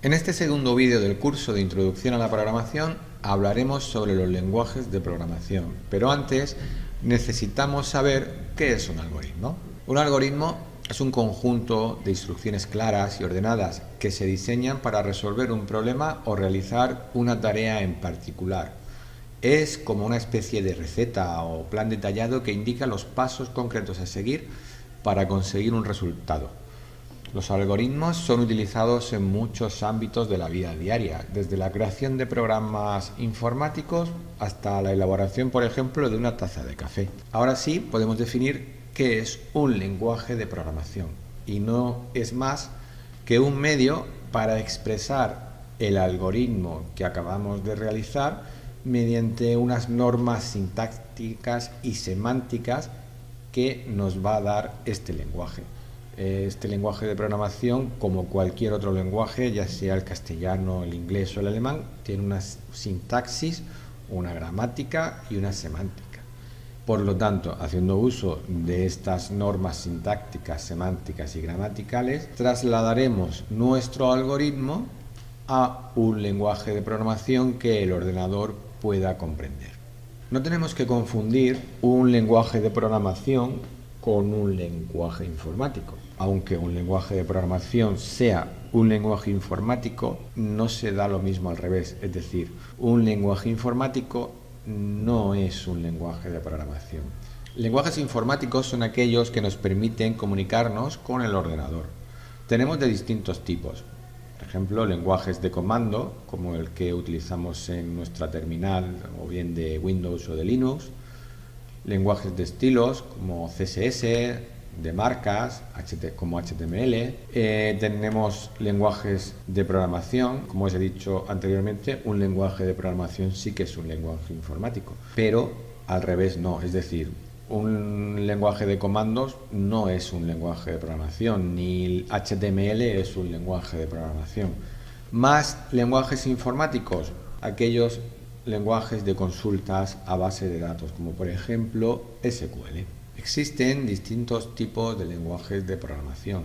En este segundo vídeo del curso de Introducción a la Programación hablaremos sobre los lenguajes de programación, pero antes necesitamos saber qué es un algoritmo. Un algoritmo es un conjunto de instrucciones claras y ordenadas que se diseñan para resolver un problema o realizar una tarea en particular. Es como una especie de receta o plan detallado que indica los pasos concretos a seguir para conseguir un resultado. Los algoritmos son utilizados en muchos ámbitos de la vida diaria, desde la creación de programas informáticos hasta la elaboración, por ejemplo, de una taza de café. Ahora sí, podemos definir qué es un lenguaje de programación, y no es más que un medio para expresar el algoritmo que acabamos de realizar mediante unas normas sintácticas y semánticas que nos va a dar este lenguaje. Este lenguaje de programación, como cualquier otro lenguaje, ya sea el castellano, el inglés o el alemán, tiene una sintaxis, una gramática y una semántica. Por lo tanto, haciendo uso de estas normas sintácticas, semánticas y gramaticales, trasladaremos nuestro algoritmo a un lenguaje de programación que el ordenador pueda comprender. No tenemos que confundir un lenguaje de programación con un lenguaje informático. Aunque un lenguaje de programación sea un lenguaje informático, no se da lo mismo al revés. Es decir, un lenguaje informático no es un lenguaje de programación. Lenguajes informáticos son aquellos que nos permiten comunicarnos con el ordenador. Tenemos de distintos tipos. Por ejemplo, lenguajes de comando, como el que utilizamos en nuestra terminal, o bien de Windows o de Linux. Lenguajes de estilos, como CSS, de marcas, como HTML. Tenemos lenguajes de programación, como os he dicho anteriormente, un lenguaje de programación sí que es un lenguaje informático, pero al revés no, es decir, un lenguaje de comandos no es un lenguaje de programación, ni HTML es un lenguaje de programación. Más lenguajes informáticos, aquellos lenguajes de consultas a base de datos, como por ejemplo SQL. Existen distintos tipos de lenguajes de programación.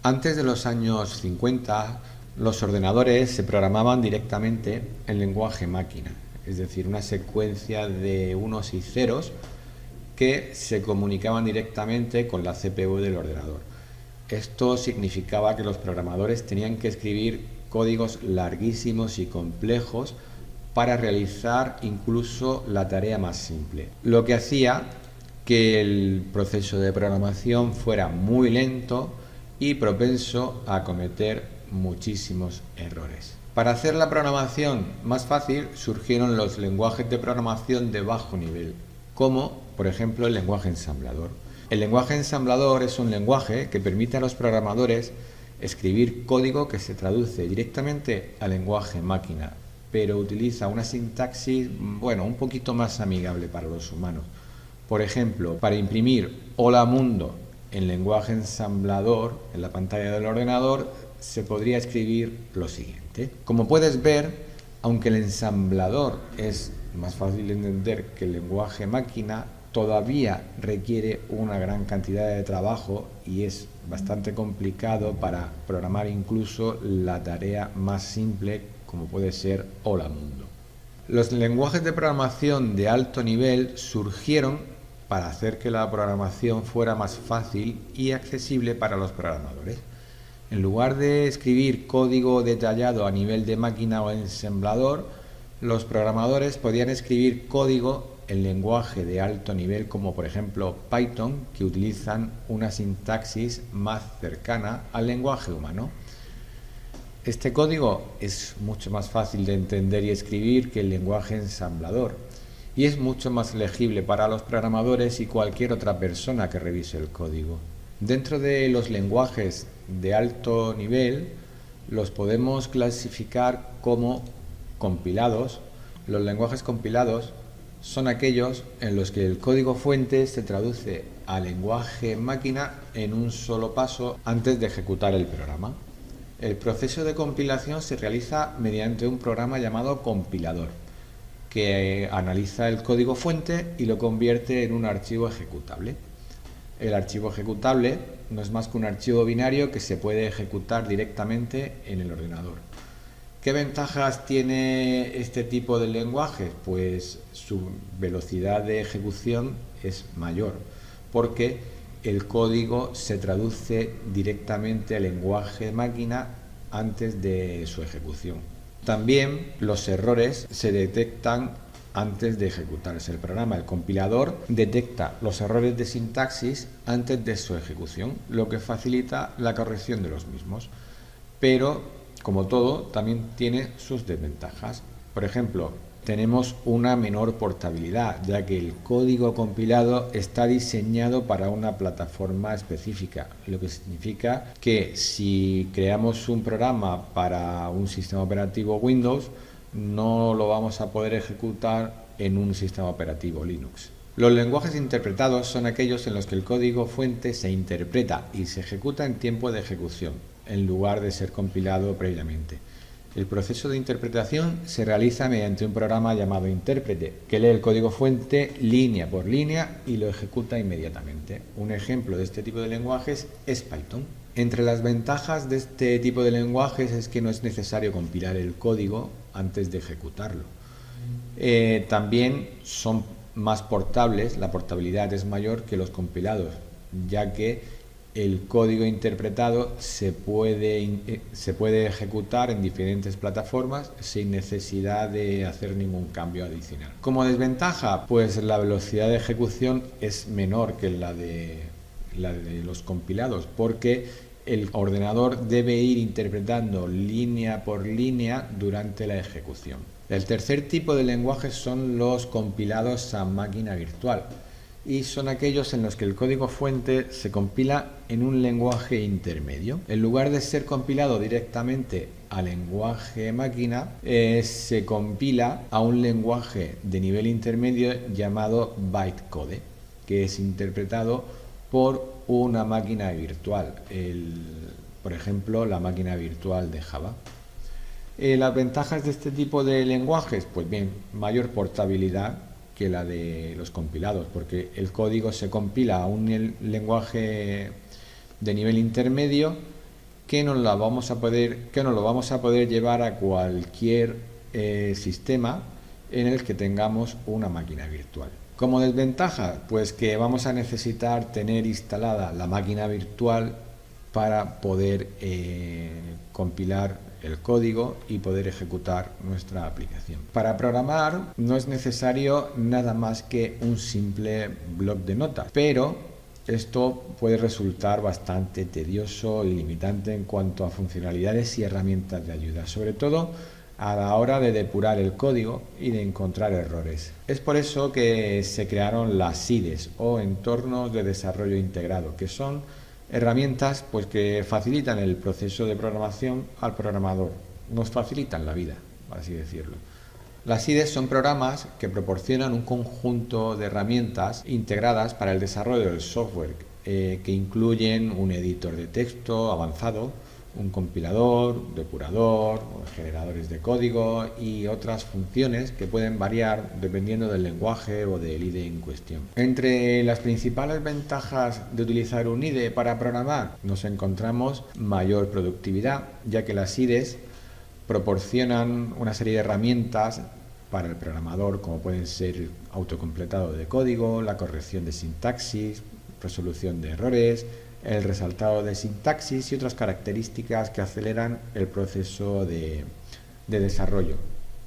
Antes de los años 50, los ordenadores se programaban directamente en lenguaje máquina, es decir, una secuencia de unos y ceros que se comunicaban directamente con la CPU del ordenador. Esto significaba que los programadores tenían que escribir códigos larguísimos y complejos para realizar incluso la tarea más simple, lo que hacía que el proceso de programación fuera muy lento y propenso a cometer muchísimos errores. Para hacer la programación más fácil surgieron los lenguajes de programación de bajo nivel, como por ejemplo el lenguaje ensamblador. El lenguaje ensamblador es un lenguaje que permite a los programadores escribir código que se traduce directamente al lenguaje máquina, pero utiliza una sintaxis, un poquito más amigable para los humanos. Por ejemplo, para imprimir Hola Mundo en lenguaje ensamblador en la pantalla del ordenador, se podría escribir lo siguiente. Como puedes ver, aunque el ensamblador es más fácil de entender que el lenguaje máquina, todavía requiere una gran cantidad de trabajo y es bastante complicado para programar incluso la tarea más simple, como puede ser Hola Mundo. Los lenguajes de programación de alto nivel surgieron para hacer que la programación fuera más fácil y accesible para los programadores. En lugar de escribir código detallado a nivel de máquina o ensamblador, los programadores podían escribir código en lenguaje de alto nivel, como por ejemplo Python, que utilizan una sintaxis más cercana al lenguaje humano. Este código es mucho más fácil de entender y escribir que el lenguaje ensamblador, y es mucho más legible para los programadores y cualquier otra persona que revise el código. Dentro de los lenguajes de alto nivel, los podemos clasificar como compilados. Los lenguajes compilados son aquellos en los que el código fuente se traduce al lenguaje máquina en un solo paso antes de ejecutar el programa. El proceso de compilación se realiza mediante un programa llamado compilador, que analiza el código fuente y lo convierte en un archivo ejecutable. El archivo ejecutable no es más que un archivo binario que se puede ejecutar directamente en el ordenador. ¿Qué ventajas tiene este tipo de lenguajes? Pues su velocidad de ejecución es mayor, porque el código se traduce directamente al lenguaje máquina antes de su ejecución. También los errores se detectan antes de ejecutarse el programa. El compilador detecta los errores de sintaxis antes de su ejecución, lo que facilita la corrección de los mismos. Pero, como todo, también tiene sus desventajas. Por ejemplo, tenemos una menor portabilidad, ya que el código compilado está diseñado para una plataforma específica, lo que significa que si creamos un programa para un sistema operativo Windows, no lo vamos a poder ejecutar en un sistema operativo Linux. Los lenguajes interpretados son aquellos en los que el código fuente se interpreta y se ejecuta en tiempo de ejecución, en lugar de ser compilado previamente. El proceso de interpretación se realiza mediante un programa llamado intérprete, que lee el código fuente línea por línea y lo ejecuta inmediatamente. Un ejemplo de este tipo de lenguajes es Python. Entre las ventajas de este tipo de lenguajes es que no es necesario compilar el código antes de ejecutarlo. También son más portables, la portabilidad es mayor que los compilados, ya que el código interpretado se puede ejecutar en diferentes plataformas sin necesidad de hacer ningún cambio adicional. Como desventaja, pues la velocidad de ejecución es menor que la de los compilados, porque el ordenador debe ir interpretando línea por línea durante la ejecución. El tercer tipo de lenguajes son los compilados a máquina virtual, y son aquellos en los que el código fuente se compila en un lenguaje intermedio. En lugar de ser compilado directamente al lenguaje máquina, se compila a un lenguaje de nivel intermedio llamado bytecode, que es interpretado por una máquina virtual, por ejemplo, la máquina virtual de Java. Las ventajas de este tipo de lenguajes, pues bien, mayor portabilidad que la de los compilados, porque el código se compila a un lenguaje de nivel intermedio que nos lo vamos a poder llevar a cualquier sistema en el que tengamos una máquina virtual. Como desventaja, pues que vamos a necesitar tener instalada la máquina virtual para poder compilar el código y poder ejecutar nuestra aplicación. Para programar no es necesario nada más que un simple bloc de notas, pero esto puede resultar bastante tedioso y limitante en cuanto a funcionalidades y herramientas de ayuda, sobre todo a la hora de depurar el código y de encontrar errores. Es por eso que se crearon las IDEs, o entornos de desarrollo integrado, que son herramientas pues que facilitan el proceso de programación al programador, nos facilitan la vida, por así decirlo. Las IDEs son programas que proporcionan un conjunto de herramientas integradas para el desarrollo del software, que incluyen un editor de texto avanzado, un compilador, depurador, generadores de código y otras funciones que pueden variar dependiendo del lenguaje o del IDE en cuestión. Entre las principales ventajas de utilizar un IDE para programar nos encontramos mayor productividad, ya que las IDEs proporcionan una serie de herramientas para el programador, como pueden ser el autocompletado de código, la corrección de sintaxis, resolución de errores, el resaltado de sintaxis y otras características que aceleran el proceso de desarrollo.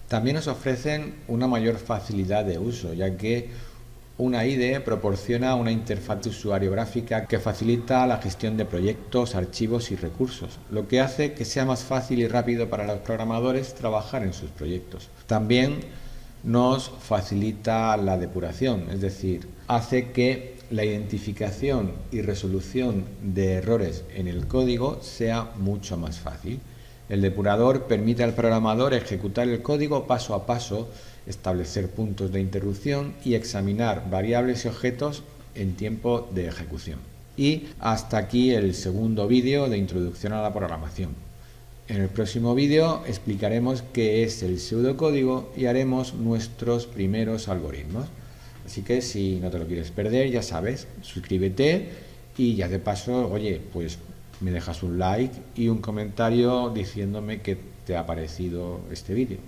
También nos ofrecen una mayor facilidad de uso, ya que una IDE proporciona una interfaz de usuario gráfica que facilita la gestión de proyectos, archivos y recursos, lo que hace que sea más fácil y rápido para los programadores trabajar en sus proyectos. También nos facilita la depuración, es decir, hace que la identificación y resolución de errores en el código sea mucho más fácil. El depurador permite al programador ejecutar el código paso a paso, establecer puntos de interrupción y examinar variables y objetos en tiempo de ejecución. Y hasta aquí el segundo vídeo de introducción a la programación. En el próximo vídeo explicaremos qué es el pseudocódigo y haremos nuestros primeros algoritmos. Así que si no te lo quieres perder, ya sabes, suscríbete y ya de paso, oye, pues me dejas un like y un comentario diciéndome qué te ha parecido este vídeo.